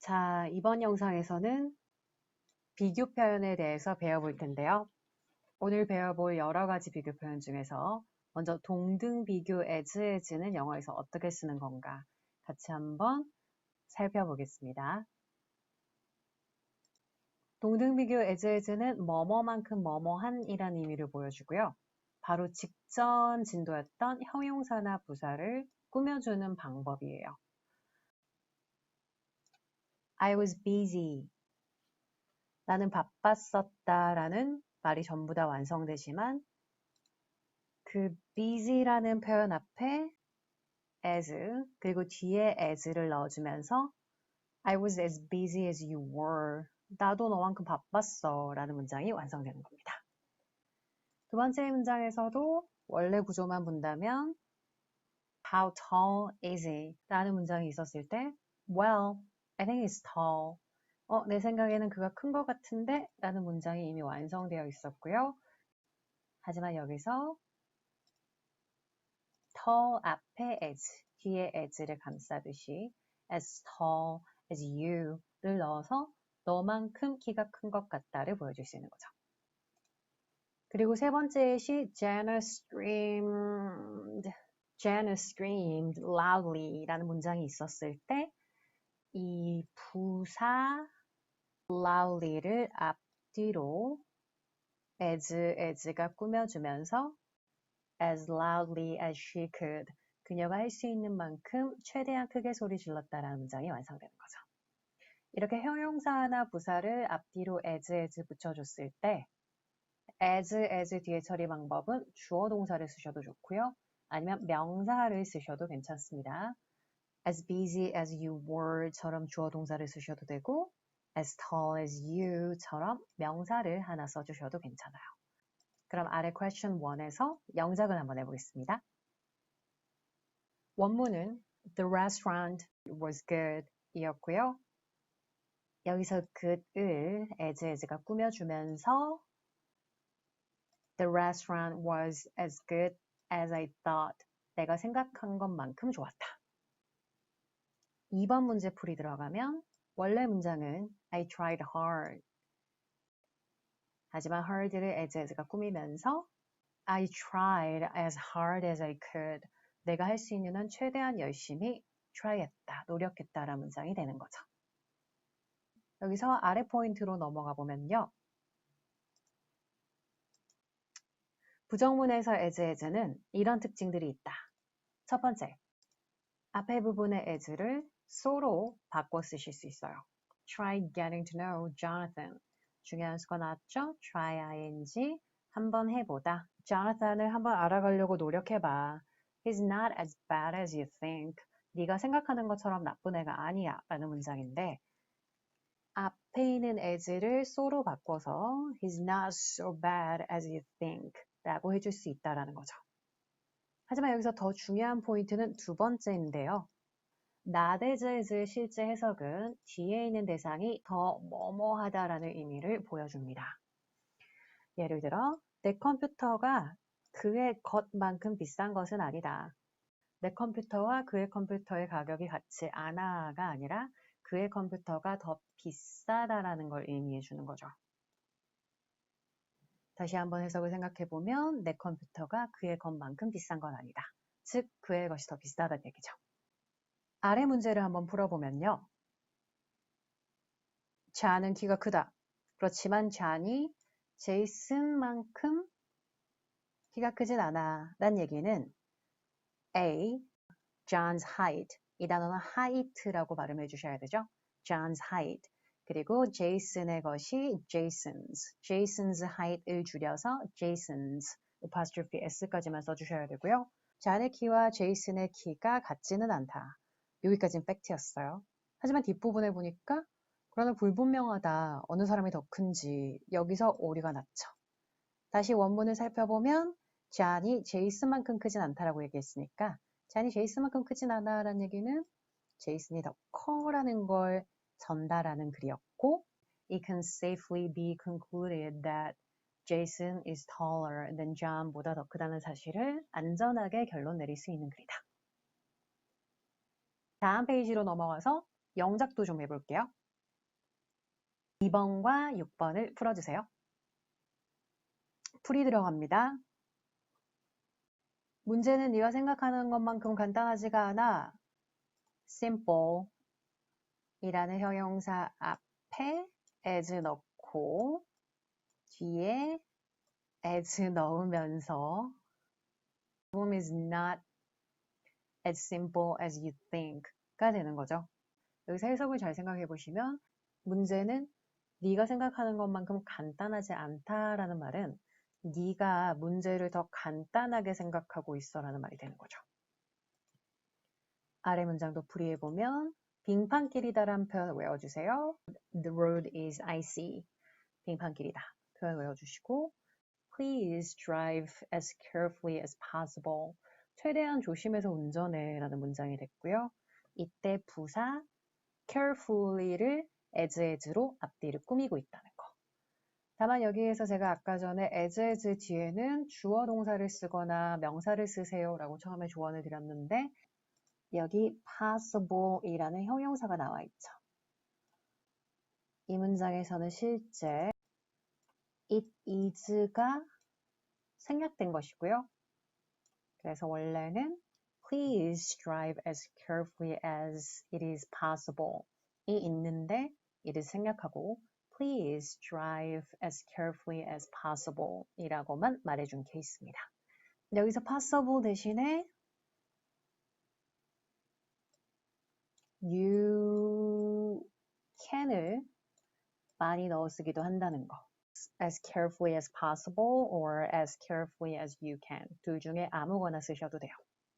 자, 이번 영상에서는 비교 표현에 대해서 배워볼 텐데요. 오늘 배워볼 여러 가지 비교 표현 중에서 먼저 동등 비교 as는 영어에서 어떻게 쓰는 건가 같이 한번 살펴보겠습니다. 동등 비교 as는 뭐뭐만큼 뭐뭐한이라는 의미를 보여주고요. 바로 직전 진도였던 형용사나 부사를 꾸며주는 방법이에요. I was busy. 나는 바빴었다 라는 말이 전부 다 완성되지만 그 busy라는 표현 앞에 as 그리고 뒤에 as를 넣어주면서 I was as busy as you were. 나도 너만큼 바빴어 라는 문장이 완성되는 겁니다. 두 번째 문장에서도 원래 구조만 본다면 How tall is he? 라는 문장이 있었을 때 Well, I think he's tall. 내 생각에는 그가 큰 것 같은데 라는 문장이 이미 완성되어 있었고요. 하지만 여기서 tall 앞에 as, 뒤에 as를 감싸듯이 as tall as you를 넣어서 너만큼 키가 큰 것 같다를 보여줄 수 있는 거죠. 그리고 세 번째 시 Jana screamed loudly 라는 문장이 있었을 때 이 부사 loudly를 앞뒤로 as가 꾸며주면서 as loudly as she could. 그녀가 할 수 있는 만큼 최대한 크게 소리 질렀다라는 문장이 완성되는 거죠. 이렇게 형용사나 부사를 앞뒤로 as 붙여줬을 때 as 뒤에 처리 방법은 주어 동사를 쓰셔도 좋고요. 아니면 명사를 쓰셔도 괜찮습니다. As busy as you were처럼 주어 동사를 쓰셔도 되고 as tall as you처럼 명사를 하나 써주셔도 괜찮아요. 그럼 아래 question 1에서 영작을 한번 해보겠습니다. 원문은 The restaurant was good 이었고요. 여기서 good을 as가 꾸며주면서 The restaurant was as good as I thought. 내가 생각한 것만큼 좋았다. 2번 문제 풀이 들어가면 원래 문장은 I tried hard. 하지만 hard를 as가 꾸미면서 I tried as hard as I could. 내가 할 수 있는 한 최대한 열심히 try했다, 노력했다라는 문장이 되는 거죠. 여기서 아래 포인트로 넘어가 보면요. 부정문에서 as는 이런 특징들이 있다. 첫 번째, 앞에 부분의 as를 so로 바꿔 쓰실 수 있어요. Try getting to know Jonathan. 중요한 수가 나왔죠? Try ing, 한번 해보다. Jonathan을 한번 알아가려고 노력해봐. He's not as bad as you think. 네가 생각하는 것처럼 나쁜 애가 아니야 라는 문장인데 앞에 있는 as를 so로 바꿔서 He's not so bad as you think 라고 해줄 수 있다라는 거죠. 하지만 여기서 더 중요한 포인트는 두 번째인데요. not as의 실제 해석은 뒤에 있는 대상이 더 뭐뭐하다라는 의미를 보여줍니다. 예를 들어 내 컴퓨터가 그의 것만큼 비싼 것은 아니다. 내 컴퓨터와 그의 컴퓨터의 가격이 같지 않아가 아니라 그의 컴퓨터가 더 비싸다라는 걸 의미해 주는 거죠. 다시 한번 해석을 생각해 보면 내 컴퓨터가 그의 것만큼 비싼 건 아니다. 즉 그의 것이 더 비싸다는 얘기죠. 아래 문제를 한번 풀어보면요. 잔은 키가 크다. 그렇지만 잔이 제이슨만큼 키가 크진 않아. 란 얘기는 A, John's height. 이 단어는 height라고 발음해 주셔야 되죠. John's height. 그리고 제이슨의 것이 Jason's height을 줄여서 Jason's apostrophe s까지만 써주셔야 되고요. 잔의 키와 제이슨의 키가 같지는 않다. 여기까지는 팩트였어요. 하지만 뒷부분에 보니까 그러나 불분명하다. 어느 사람이 더 큰지 여기서 오류가 났죠. 다시 원문을 살펴보면 잔이 제이슨만큼 크진 않다라고 얘기했으니까 잔이 제이슨만큼 크진 않아라는 얘기는 제이슨이 더 커라는 걸 전달하는 글이었고 It can safely be concluded that Jason is taller than John보다 더 크다는 사실을 안전하게 결론 내릴 수 있는 글이다. 다음 페이지로 넘어가서 영작도 좀 해볼게요. 2번과 6번을 풀어주세요. 풀이 들어갑니다. 문제는 네가 생각하는 것만큼 간단하지가 않아. simple 이라는 형용사 앞에 as 넣고 뒤에 as 넣으면서 problem is not as simple as you think가 되는 거죠. 여기서 해석을 잘 생각해 보시면 문제는 네가 생각하는 것만큼 간단하지 않다라는 말은 네가 문제를 더 간단하게 생각하고 있어라는 말이 되는 거죠. 아래 문장도 풀이해보면 빙판길이다라는 표현 외워주세요. The road is icy. 빙판길이다. 표현 외워주시고 Please drive as carefully as possible. 최대한 조심해서 운전해 라는 문장이 됐고요. 이때 부사 carefully를 as로 앞뒤를 꾸미고 있다는 거. 다만 여기에서 제가 아까 전에 as 뒤에는 주어 동사를 쓰거나 명사를 쓰세요 라고 처음에 조언을 드렸는데 여기 possible 이라는 형용사가 나와 있죠. 이 문장에서는 실제 it is가 생략된 것이고요. 그래서 원래는 Please drive as carefully as it is possible 이 있는데 it is 생략하고 Please drive as carefully as possible 이라고만 말해준 케이스입니다. 여기서 possible 대신에 you can을 많이 넣어 쓰기도 한다는 거. As carefully as possible or as carefully as you can. 둘 중에 아무거나 쓰셔도 돼요.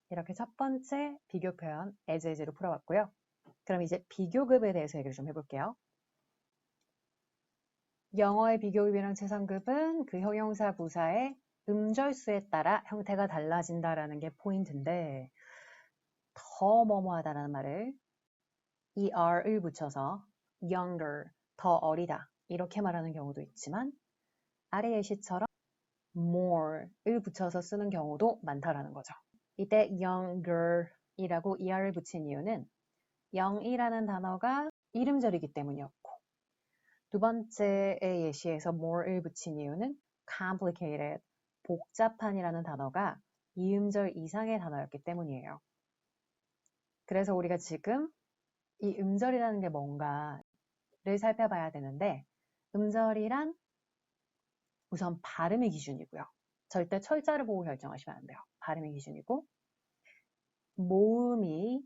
이렇게 첫 번째 비교 표현 as로 풀어봤고요. 그럼 이제 비교급에 대해서 얘기를 좀 해볼게요. 영어의 비교급이랑 최상급은 그 형용사 부사의 음절수에 따라 형태가 달라진다라는 게 포인트인데 더 뭐뭐하다라는 말을 er을 붙여서 younger, 더 어리다 이렇게 말하는 경우도 있지만 아래 예시처럼 more을 붙여서 쓰는 경우도 많다라는 거죠. 이때 younger이라고 er을 붙인 이유는 young이라는 단어가 이름절이기 때문이었고 두 번째의 예시에서 more을 붙인 이유는 complicated, 복잡한이라는 단어가 이음절 이상의 단어였기 때문이에요. 그래서 우리가 지금 이 음절이라는 게 뭔가를 살펴봐야 되는데 음절이란 우선 발음의 기준이고요. 절대 철자를 보고 결정하시면 안 돼요. 발음의 기준이고 모음이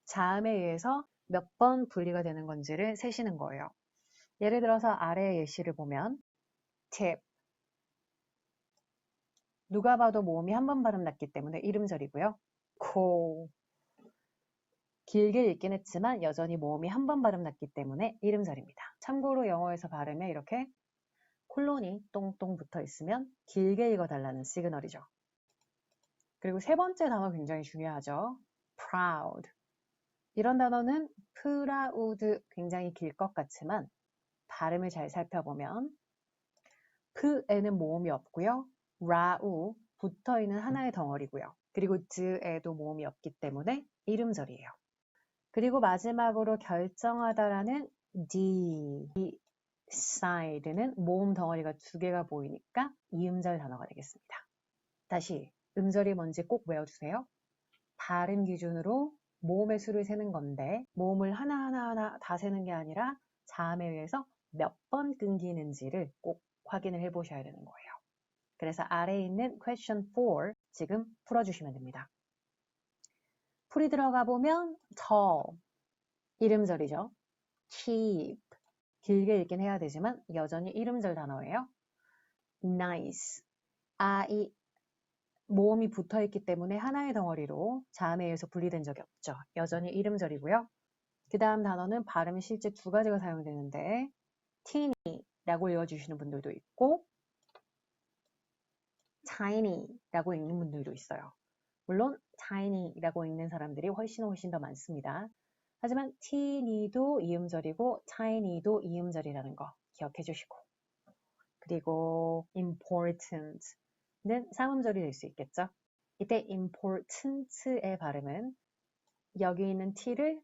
자음에 의해서 몇 번 분리가 되는 건지를 세시는 거예요. 예를 들어서 아래의 예시를 보면 tip 누가 봐도 모음이 한 번 발음 났기 때문에 이름절이고요. cool 길게 읽긴 했지만 여전히 모음이 한 번 발음 났기 때문에 이름절입니다. 참고로 영어에서 발음에 이렇게 콜론이 똥똥 붙어 있으면 길게 읽어달라는 시그널이죠. 그리고 세 번째 단어 굉장히 중요하죠. proud. 이런 단어는 proud 굉장히 길 것 같지만 발음을 잘 살펴보면 p에는 모음이 없고요. 라우 붙어있는 하나의 덩어리고요. 그리고 드에도 모음이 없기 때문에 이름절이에요. 그리고 마지막으로 결정하다라는 D, decide는 모음 덩어리가 두 개가 보이니까 이음절 단어가 되겠습니다. 다시 음절이 뭔지 꼭 외워주세요. 발음 기준으로 모음의 수를 세는 건데 모음을 하나하나 다 세는 게 아니라 자음에 의해서 몇 번 끊기는지를 꼭 확인을 해보셔야 되는 거예요. 그래서 아래에 있는 question 4 지금 풀어주시면 됩니다. 풀이 들어가 보면 tall, 이름절이죠. keep, 길게 읽긴 해야 되지만 여전히 이름절 단어예요. nice, 이 모음이 붙어있기 때문에 하나의 덩어리로 자음에 의해서 분리된 적이 없죠. 여전히 이름절이고요. 그 다음 단어는 발음이 실제 두 가지가 사용되는데 teany라고 읽어주시는 분들도 있고 tiny라고 읽는 분들도 있어요. 물론 tiny라고 읽는 사람들이 훨씬 더 많습니다. 하지만 teeny도 이음절이고 tiny도 이음절이라는 거 기억해 주시고 그리고 important는 상음절이 될 수 있겠죠. 이때 important의 발음은 여기 있는 t를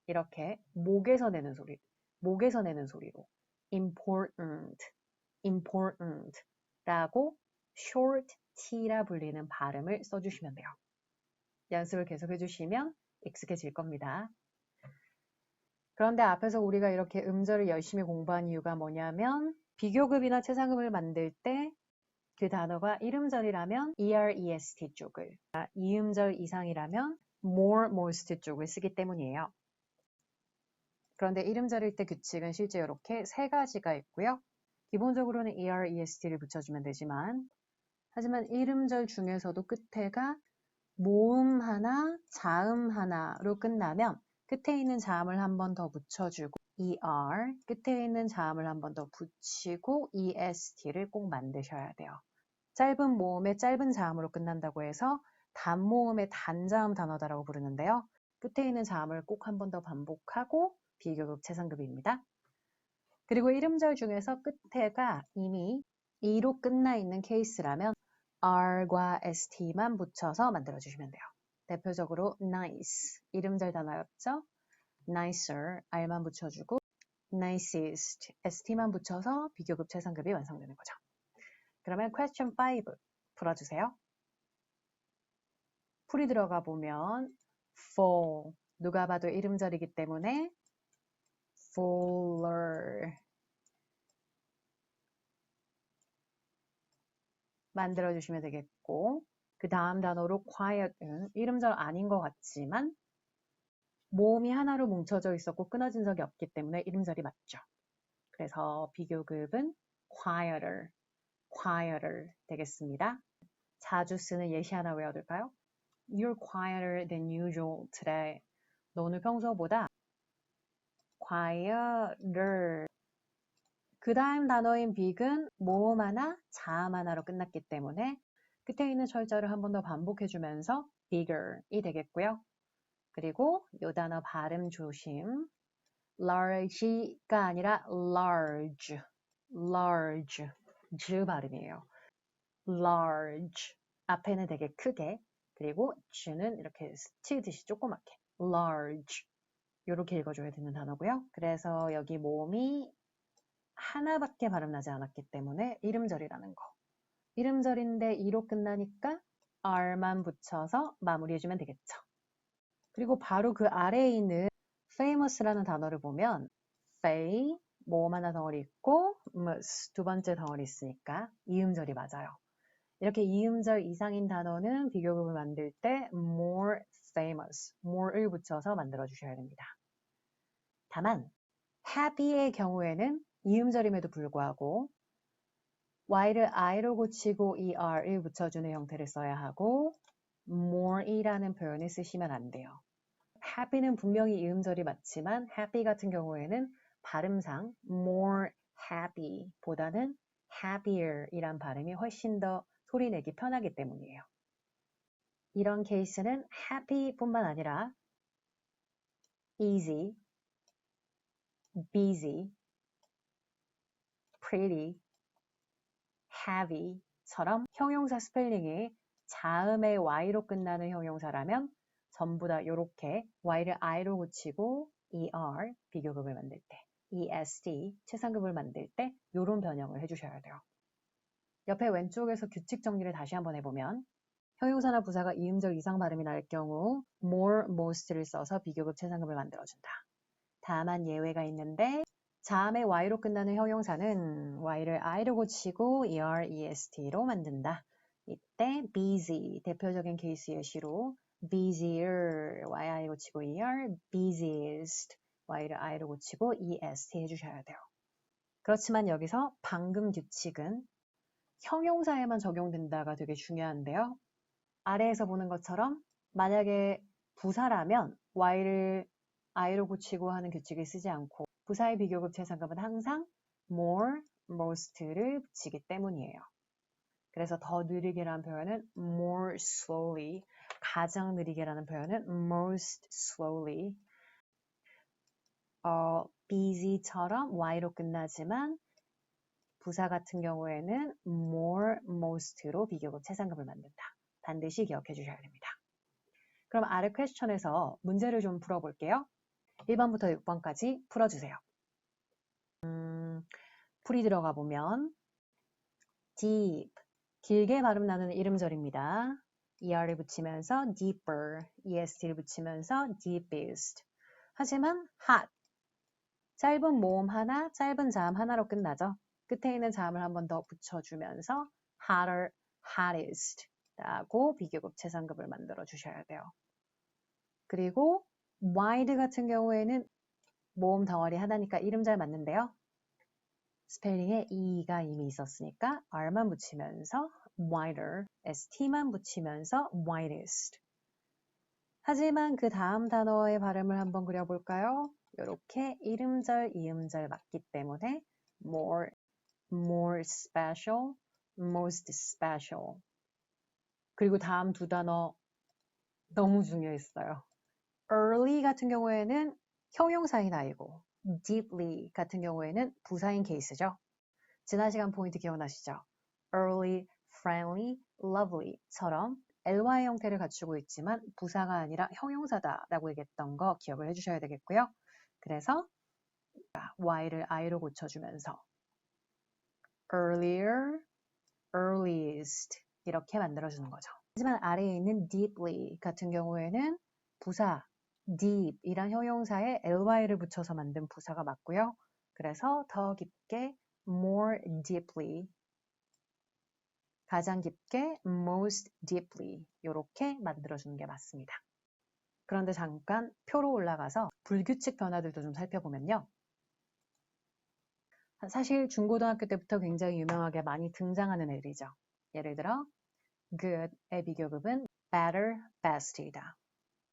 이렇게 목에서 내는 소리로 important 라고 short t라 불리는 발음을 써주시면 돼요. 연습을 계속 해주시면 익숙해질 겁니다. 그런데 앞에서 우리가 이렇게 음절을 열심히 공부한 이유가 뭐냐면 비교급이나 최상급을 만들 때 그 단어가 이름절이라면 ER-EST 쪽을, 이음절 이상이라면 more, most 쪽을 쓰기 때문이에요. 그런데 이름절일 때 규칙은 실제 이렇게 세 가지가 있고요. 기본적으로는 ER-EST를 붙여주면 되지만 하지만 이름절 중에서도 끝에가 모음 하나, 자음 하나로 끝나면 끝에 있는 자음을 한 번 더 붙여주고 ER, 끝에 있는 자음을 한 번 더 붙이고 EST를 꼭 만드셔야 돼요. 짧은 모음의 짧은 자음으로 끝난다고 해서 단모음의 단자음 단어다라고 부르는데요. 끝에 있는 자음을 꼭 한 번 더 반복하고 비교급 최상급입니다. 그리고 이름절 중에서 끝에가 이미 E로 끝나 있는 케이스라면 R과 ST만 붙여서 만들어주시면 돼요. 대표적으로 nice, 이름절 단어였죠? nicer, R만 붙여주고 nicest, ST만 붙여서 비교급 최상급이 완성되는 거죠. 그러면 question 5 풀어주세요. 풀이 들어가 보면 fall, 누가 봐도 이름절이기 때문에 fuller 만들어주시면 되겠고 그 다음 단어로 quiet은 이름절 아닌 것 같지만 모음이 하나로 뭉쳐져 있었고 끊어진 적이 없기 때문에 이름절이 맞죠. 그래서 비교급은 quieter 되겠습니다. 자주 쓰는 예시 하나 외워둘까요? You're quieter than usual today. 너 오늘 평소보다 quieter. 그 다음 단어인 big은 모음 하나, 자음 하나로 끝났기 때문에 끝에 있는 철자를 한 번 더 반복해주면서 bigger이 되겠고요. 그리고 이 단어 발음 조심. large가 아니라 large, 즈 발음이에요. large. 앞에는 되게 크게, 그리고 즈는 이렇게 스치듯이 조그맣게. large. 이렇게 읽어줘야 되는 단어고요. 그래서 여기 모음이 하나밖에 발음나지 않았기 때문에 이름절이라는 거. 이름절인데 E로 끝나니까 R만 붙여서 마무리해주면 되겠죠. 그리고 바로 그 아래에 있는 famous라는 단어를 보면 fay, 모음 하나 덩어리 있고 mus, 두 번째 덩어리 있으니까 이음절이 맞아요. 이렇게 이음절 이상인 단어는 비교급을 만들 때 more famous, more를 붙여서 만들어주셔야 됩니다. 다만 happy의 경우에는 이음절임에도 불구하고 y를 i로 고치고 er을 붙여주는 형태를 써야 하고 more이라는 표현을 쓰시면 안 돼요. happy는 분명히 이음절이 맞지만 happy 같은 경우에는 발음상 more happy 보다는 happier 이란 발음이 훨씬 더 소리내기 편하기 때문이에요. 이런 케이스는 happy 뿐만 아니라 easy, busy, pretty, heavy처럼 형용사 스펠링이 자음의 y로 끝나는 형용사라면 전부 다 이렇게 y를 i로 고치고 er 비교급을 만들 때, est 최상급을 만들 때 이런 변형을 해주셔야 돼요. 옆에 왼쪽에서 규칙 정리를 다시 한번 해보면 형용사나 부사가 이음절 이상 발음이 날 경우 more, most를 써서 비교급 최상급을 만들어준다. 다만 예외가 있는데 자음의 y로 끝나는 형용사는 y를 i로 고치고 er-est로 만든다. 이때 busy, 대표적인 케이스 예시로 busier, y 고치고 er, busiest, y를 i로 고치고 est 해주셔야 돼요. 그렇지만 여기서 방금 규칙은 형용사에만 적용된다가 되게 중요한데요. 아래에서 보는 것처럼 만약에 부사라면 y를 i로 고치고 하는 규칙을 쓰지 않고 부사의 비교급 최상급은 항상 more, most를 붙이기 때문이에요. 그래서 더 느리게라는 표현은 more slowly, 가장 느리게라는 표현은 most slowly, busy처럼 y로 끝나지만 부사 같은 경우에는 more, most로 비교급 최상급을 만든다. 반드시 기억해 주셔야 됩니다. 그럼 아래 퀘스천에서 문제를 좀 풀어볼게요. 1번부터 6번까지 풀어주세요. 풀이 들어가 보면 deep, 길게 발음 나는 이름절입니다. er를 붙이면서 deeper, est를 붙이면서 deepest. 하지만 hot, 짧은 모음 하나, 짧은 자음 하나로 끝나죠. 끝에 있는 자음을 한 번 더 붙여주면서 hotter, hottest 라고 비교급 최상급을 만들어 주셔야 돼요. 그리고 wide 같은 경우에는 모음 덩어리 하나니까 이름 잘 맞는데요. 스펠링에 e가 이미 있었으니까 r만 붙이면서 wider, st만 붙이면서 widest. 하지만 그 다음 단어의 발음을 한번 그려볼까요? 이렇게 이름절, 이음절 맞기 때문에 more, more special, most special. 그리고 다음 두 단어 너무 중요했어요. early 같은 경우에는 형용사인 아이고 deeply 같은 경우에는 부사인 케이스죠. 지난 시간 포인트 기억나시죠? early, friendly, lovely처럼 ly 형태를 갖추고 있지만 부사가 아니라 형용사다라고 얘기했던 거 기억을 해주셔야 되겠고요. 그래서 y를 i로 고쳐주면서 earlier, earliest 이렇게 만들어주는 거죠. 하지만 아래에 있는 deeply 같은 경우에는 부사 deep 이란 형용사에 ly를 붙여서 만든 부사가 맞고요. 그래서 더 깊게 more deeply, 가장 깊게 most deeply 이렇게 만들어주는 게 맞습니다. 그런데 잠깐 표로 올라가서 불규칙 변화들도 좀 살펴보면요. 사실 중고등학교 때부터 굉장히 유명하게 많이 등장하는 애들이죠. 예를 들어 good의 비교급은 better, best이다.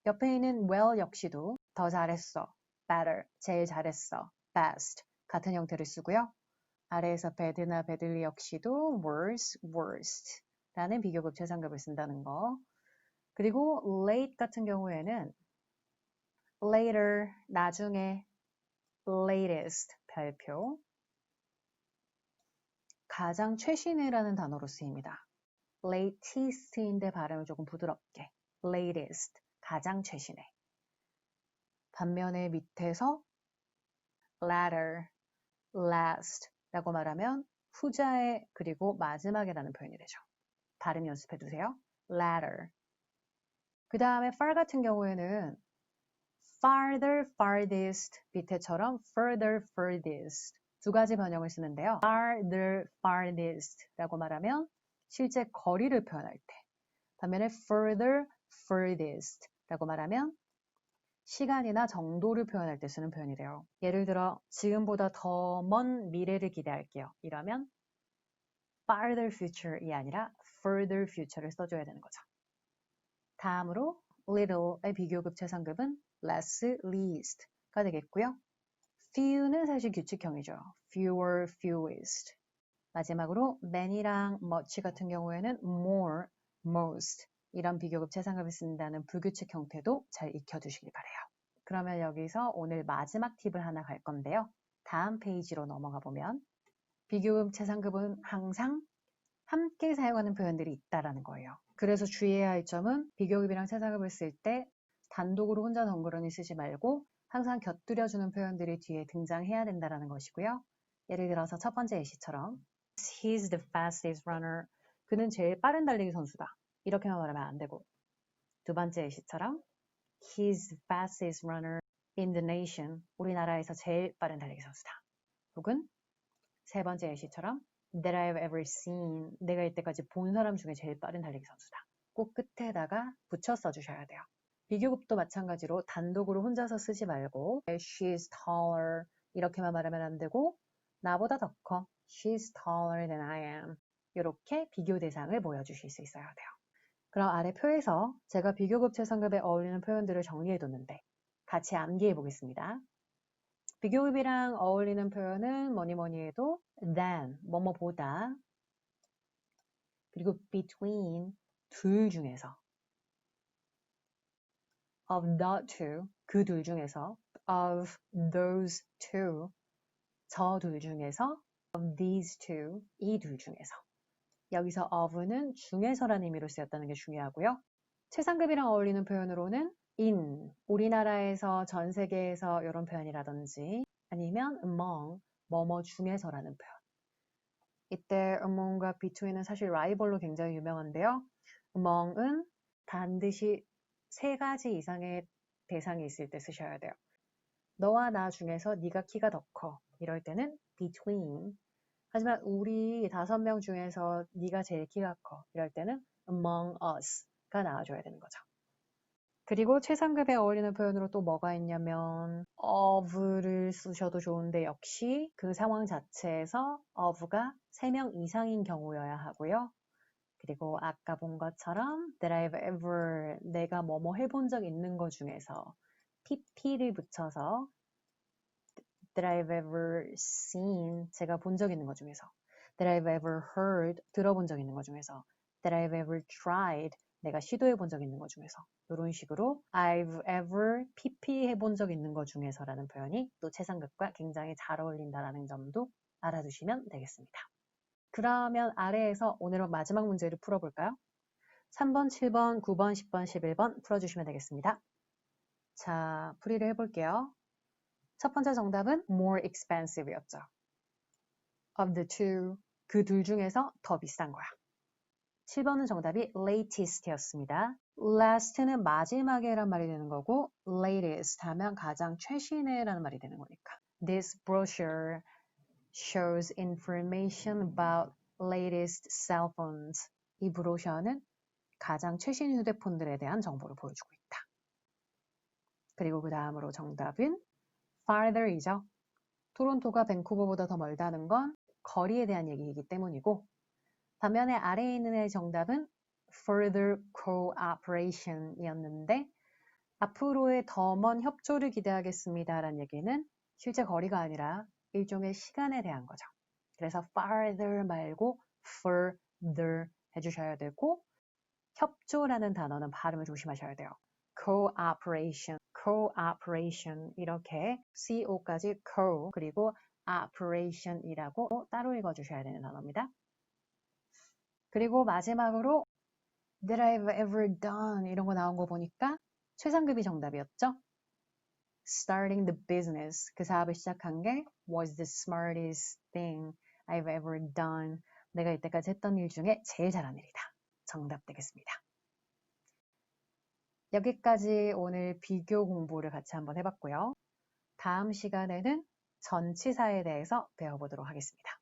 옆에 있는 well 역시도 더 잘했어, better, 제일 잘했어, best 같은 형태를 쓰고요. 아래에서 bad나 badly 역시도 worse, worst 라는 비교급 최상급을 쓴다는 거. 그리고 late 같은 경우에는 later, 나중에, latest, 별표, 가장 최신의라는 단어로 쓰입니다. latest인데 발음을 조금 부드럽게 latest, 가장 최신의. 반면에 밑에서 latter, last 라고 말하면 후자에 그리고 마지막에라는 표현이 되죠. 발음 연습해 두세요. latter. 그 다음에 far 같은 경우에는 farther, farthest 밑에처럼 further, furthest 두 가지 변형을 쓰는데요. farther, farthest 라고 말하면 실제 거리를 표현할 때, 반면에 further, furthest 라고 말하면 시간이나 정도를 표현할 때 쓰는 표현이 돼요. 예를 들어 지금보다 더 먼 미래를 기대할게요. 이러면 farther future이 아니라 further future를 써줘야 되는 거죠. 다음으로 little의 비교급 최상급은 less, least가 되겠고요. few는 사실 규칙형이죠. fewer, fewest. 마지막으로 many랑 much 같은 경우에는 more, most 이런 비교급 최상급을 쓴다는 불규칙 형태도 잘 익혀두시길 바라요. 그러면 여기서 오늘 마지막 팁을 하나 갈 건데요. 다음 페이지로 넘어가 보면 비교급 최상급은 항상 함께 사용하는 표현들이 있다라는 거예요. 그래서 주의해야 할 점은 비교급이랑 최상급을 쓸 때 단독으로 혼자 덩그러니 쓰지 말고 항상 곁들여주는 표현들이 뒤에 등장해야 된다는 것이고요. 예를 들어서 첫 번째 예시처럼 He's the fastest runner. 그는 제일 빠른 달리기 선수다. 이렇게만 말하면 안 되고, 두 번째 예시처럼 He's the fastest runner in the nation. 우리나라에서 제일 빠른 달리기 선수다. 혹은 세 번째 예시처럼 that I've ever seen. 내가 이때까지 본 사람 중에 제일 빠른 달리기 선수다. 꼭 끝에다가 붙여 써주셔야 돼요. 비교급도 마찬가지로 단독으로 혼자서 쓰지 말고 She's taller 이렇게만 말하면 안 되고 나보다 더 커. She's taller than I am. 이렇게 비교 대상을 보여주실 수 있어야 돼요. 그럼 아래 표에서 제가 비교급 최상급에 어울리는 표현들을 정리해뒀는데 같이 암기해 보겠습니다. 비교급이랑 어울리는 표현은 뭐니 해도 than, 뭐뭐보다, 그리고 between, 둘 중에서, of the two, 그 둘 중에서, of those two, 저 둘 중에서, of these two, 이 둘 중에서. 여기서 of는 중에서라는 의미로 쓰였다는 게 중요하고요. 최상급이랑 어울리는 표현으로는 in, 우리나라에서 전 세계에서 이런 표현이라든지 아니면 among, 뭐뭐 중에서라는 표현. 이때 among과 between은 사실 라이벌로 굉장히 유명한데요. among은 반드시 3가지 이상의 대상이 있을 때 쓰셔야 돼요. 너와 나 중에서 네가 키가 더 커. 이럴 때는 between. 하지만 우리 5명 중에서 네가 제일 키가 커. 이럴 때는 among us가 나와줘야 되는 거죠. 그리고 최상급에 어울리는 표현으로 또 뭐가 있냐면 of를 쓰셔도 좋은데 역시 그 상황 자체에서 of가 3명 이상인 경우여야 하고요. 그리고 아까 본 것처럼 that I've ever, 내가 뭐뭐 해본 적 있는 것 중에서 pp를 붙여서 that I've ever seen, 제가 본 적 있는 것 중에서 that I've ever heard, 들어본 적 있는 것 중에서 that I've ever tried, 내가 시도해 본 적 있는 것 중에서 이런 식으로 I've ever pp 해본 적 있는 것 중에서라는 표현이 또 최상급과 굉장히 잘 어울린다는 점도 알아두시면 되겠습니다. 그러면 아래에서 오늘 마지막 문제를 풀어볼까요? 3번, 7번, 9번, 10번, 11번 풀어주시면 되겠습니다. 자, 풀이를 해볼게요. 첫 번째 정답은 more expensive였죠. Of the two, 그 둘 중에서 더 비싼 거야. 7번은 정답이 latest였습니다. last는 마지막에란 말이 되는 거고 latest 하면 가장 최신의라는 말이 되는 거니까. This brochure shows information about latest cell phones. 이 브로셔는 가장 최신 휴대폰들에 대한 정보를 보여주고 있다. 그리고 그 다음으로 정답은 farther이죠. 토론토가 밴쿠버보다 더 멀다는 건 거리에 대한 얘기이기 때문이고 반면에 아래에 있는 의 정답은 further cooperation이었는데 앞으로의 더 먼 협조를 기대하겠습니다 라는 얘기는 실제 거리가 아니라 일종의 시간에 대한 거죠. 그래서 farther 말고 further 해주셔야 되고 협조라는 단어는 발음을 조심하셔야 돼요. cooperation, cooperation 이렇게 co까지 co 그리고 operation이라고 따로 읽어주셔야 되는 단어입니다. 그리고 마지막으로 that I've ever done 이런 거 나온 거 보니까 최상급이 정답이었죠. Starting the business, 그 사업을 시작한 게 was the smartest thing I've ever done. 내가 이때까지 했던 일 중에 제일 잘한 일이다. 정답 되겠습니다. 여기까지 오늘 비교 공부를 같이 한번 해봤고요. 다음 시간에는 전치사에 대해서 배워보도록 하겠습니다.